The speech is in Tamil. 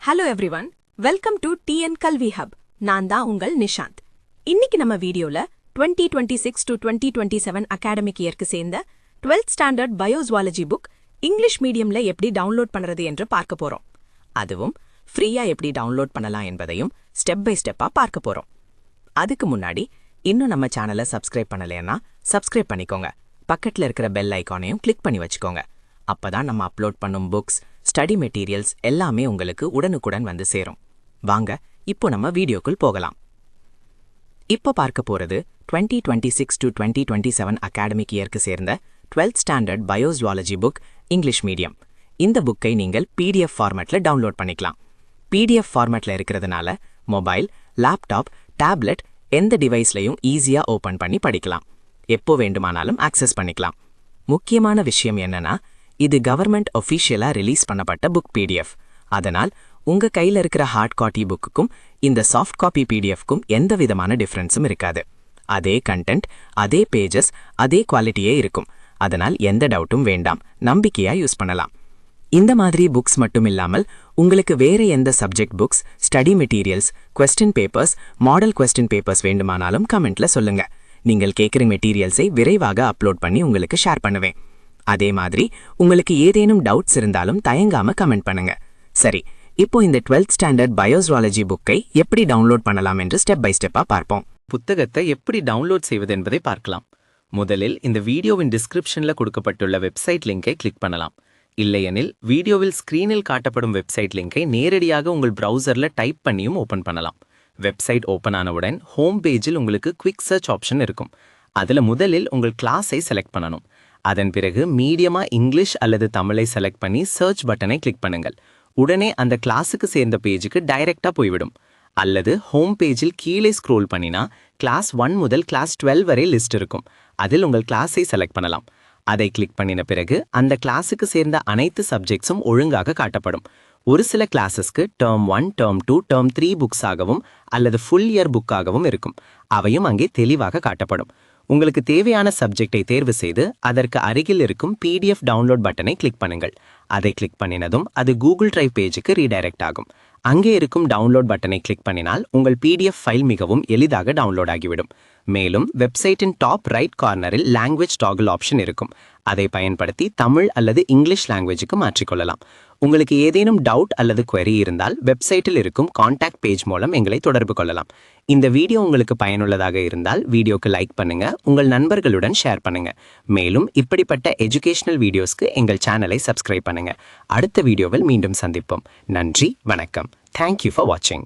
Hello everyone, welcome to TN கல்வி ஹப். நான் தான் உங்கள் நிஷாந்த். இன்னைக்கு நம்ம வீடியோல 2026 to 2027 அகாடமிக் இயர்க்கு சேர்ந்த 12th standard biozoology book English மீடியம்ல எப்படி டவுன்லோட் பண்றது என்று பார்க்க போறோம். அதுவும் ஃப்ரீயா எப்படி டவுன்லோட் பண்ணலாம் என்பதையும் ஸ்டெப் பை ஸ்டெப்பா பார்க்க போறோம். அதுக்கு முன்னாடி இன்னும் நம்ம சேனலை சப்ஸ்கிரைப் பண்ணலைன்னா சப்ஸ்கிரைப் பண்ணிக்கோங்க. பக்கத்துல இருக்கிற பெல் ஐக்கானையும் கிளிக் பண்ணி வச்சுக்கோங்க. அப்பதான் நம்ம அப்லோட் பண்ணும் புக்ஸ், ஸ்டடி மெட்டீரியல்ஸ் எல்லாமே உங்களுக்கு உடனுக்குடன் வந்து சேரும். வாங்க இப்போ நம்ம வீடியோக்குள் போகலாம். இப்போ பார்க்க போறது 2026 to 2027 அகாடமிக் இயர்க்கு சேர்ந்த 12th standard biozoology book English medium. இந்த புக்கை நீங்கள் PDF ஃபார்மேட்ல டவுன்லோட் பண்ணிக்கலாம். PDF ஃபார்மேட்ல இருக்கிறதுனால மொபைல், லேப்டாப், டேப்லெட் எந்த டிவைஸ்லையும் ஈஸியா ஓபன் பண்ணி படிக்கலாம். எப்போ வேண்டுமானாலும் ஆக்சஸ் பண்ணிக்கலாம். முக்கியமான விஷயம் என்னன்னா, இது கவர்மெண்ட் ஒஃபிஷியலா ரிலீஸ் பண்ணப்பட்ட புக் PDF. அதனால் உங்க கையில இருக்கிற ஹார்ட் காப்பி புக்குக்கும் இந்த சாஃப்ட் காப்பி PDFக்கும் எந்த விதமான டிஃபரன்ஸும் இருக்காது. அதே கண்டென்ட், அதே பேஜஸ், அதே குவாலிட்டியே இருக்கும். அதனால் எந்த டவுட்டும் வேண்டாம், நம்பிக்கையா யூஸ் பண்ணலாம். இந்த மாதிரி புக்ஸ் மட்டும் இல்லாமல் உங்களுக்கு வேற எந்த subject books, study materials, question papers, model question papers வேண்டுமானாலும் கமெண்ட்ல சொல்லுங்க. நீங்கள் கேட்குற மெட்டீரியல்ஸை விரைவாக அப்லோட் பண்ணி உங்களுக்கு ஷேர் பண்ணுவேன். அதே மாதிரி உங்களுக்கு ஏதேனும் டவுட்ஸ் இருந்தாலும் தயங்காம கமெண்ட் பண்ணுங்க. சரி, இப்போ இந்த 12th ஸ்டாண்டர்ட் பயோசுவாலஜி புக்கை எப்படி டவுன்லோட் பண்ணலாம் என்று ஸ்டெப் பை ஸ்டெப்பா பார்ப்போம். புத்தகத்தை எப்படி டவுன்லோட் செய்வது என்பதை பார்க்கலாம். முதலில் இந்த வீடியோவின் டிஸ்கிரிப்ஷன்ல கொடுக்கப்பட்டுள்ள வெப்சைட் லிங்கை கிளிக் பண்ணலாம். இல்லையெனில் வீடியோவில் ஸ்கிரீனில் காட்டப்படும் வெப்சைட் லிங்கை நேரடியாக உங்கள் பிரவுசர்ல டைப் பண்ணியும் ஓபன் பண்ணலாம். வெப்சைட் ஓபன் ஆனவுடன் ஹோம் பேஜில் உங்களுக்கு குவிக் சர்ச் ஆப்ஷன் இருக்கும். அதுல முதலில் உங்கள் கிளாஸை செலக்ட் பண்ணணும். அதன் பிறகு மீடியமா இங்கிலீஷ் அல்லது தமிழை செலக்ட் பண்ணி சர்ச் பட்டனை கிளிக் பண்ணுங்கள். உடனே அந்த கிளாஸுக்கு சேர்ந்த பேஜுக்கு டைரக்டா போய்விடும். அல்லது ஹோம் பேஜில் கீழே ஸ்க்ரோல் பண்ணினா கிளாஸ் 1 முதல் கிளாஸ் 12 வரை லிஸ்ட் இருக்கும். அதில் உங்கள் கிளாஸை செலக்ட் பண்ணலாம். அதை கிளிக் பண்ணின பிறகு அந்த கிளாஸுக்கு சேர்ந்த அனைத்து சப்ஜெக்ட்ஸும் ஒழுங்காக காட்டப்படும். ஒரு சில கிளாஸஸ்க்கு டேர்ம் 1, டேர்ம் 2, டேர்ம் 3 புக்ஸாகவும் அல்லது ஃபுல் இயர் புக்காகவும் இருக்கும். அவையும் அங்கே தெளிவாக காட்டப்படும். உங்களுக்கு தேவையான சப்ஜெக்டை தேர்வு செய்து அதற்கு அருகில் இருக்கும் PDF டவுன்லோட் பட்டனை கிளிக் பண்ணுங்கள். அதை கிளிக் பண்ணினதும் அது கூகுள் டிரைவ் பேஜுக்கு ரீடைரக்ட் ஆகும். அங்கே இருக்கும் டவுன்லோட் பட்டனை கிளிக் பண்ணினால் உங்கள் PDF ஃபைல் மிகவும் எளிதாக டவுன்லோட் ஆகிவிடும். மேலும் வெப்சைட்டின் டாப் ரைட் கார்னரில் லாங்குவேஜ் டாகிள் ஆப்ஷன் இருக்கும். அதை பயன்படுத்தி தமிழ் அல்லது இங்கிலீஷ் லாங்குவேஜுக்கு மாற்றிக்கொள்ளலாம். உங்களுக்கு ஏதேனும் டவுட் அல்லது query இருந்தால் வெப்சைட்டில் இருக்கும் கான்டாக்ட் பேஜ் மூலம் எங்களை தொடர்பு கொள்ளலாம். இந்த வீடியோ உங்களுக்கு பயனுள்ளதாக இருந்தால் வீடியோக்கு லைக் பண்ணுங்க, உங்கள் நண்பர்களுடன் ஷேர் பண்ணுங்க. மேலும் இப்படிப்பட்ட எஜுகேஷனல் வீடியோஸ்க்கு எங்கள் சேனலை சப்ஸ்கிரைப் பண்ணுங்க. அடுத்த வீடியோவில் மீண்டும் சந்திப்போம். நன்றி, வணக்கம். Thank you for watching.